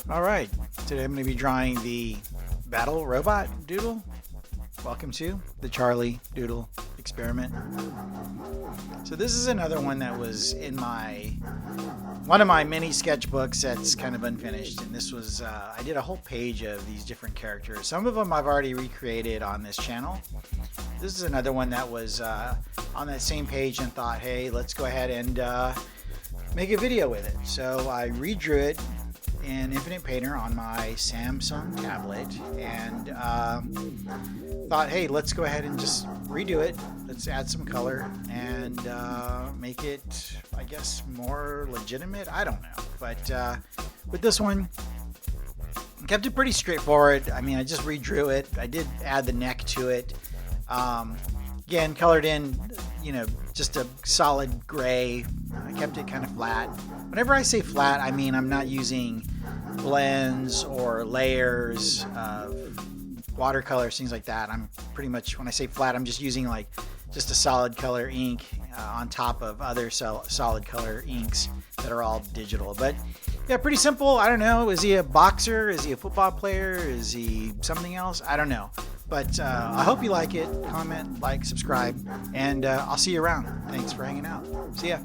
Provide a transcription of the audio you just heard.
Alright, today I'm going to be drawing the battle robot Doodle. Welcome to the Charlie Doodle experiment. So this is another one that was in one of my mini sketchbooks that's kind of unfinished, and this was I did a whole page of these different characters. Some of them I've already recreated on this channel. This is another one that was on that same page and thought, hey, let's go ahead and make a video with it. So I redrew it in Infinite Painter on my Samsung tablet and thought, hey, let's go ahead and just redo it. Let's add some color and make it, I guess, more legitimate. I don't know. But with this one, I kept it pretty straightforward. I mean, I just redrew it. I did add the neck to it. Again, colored in, just a solid gray. I kept it kind of flat. Whenever I say flat, I mean I'm not using blends or layers of watercolors, things like that. I'm pretty much, when I say flat, I'm just using just a solid color ink on top of other solid color inks that are all digital. But yeah, pretty simple. I don't know. Is he a boxer? Is he a football player? Is he something else? I don't know. But I hope you like it. Comment, like, subscribe, and I'll see you around. Thanks for hanging out. See ya.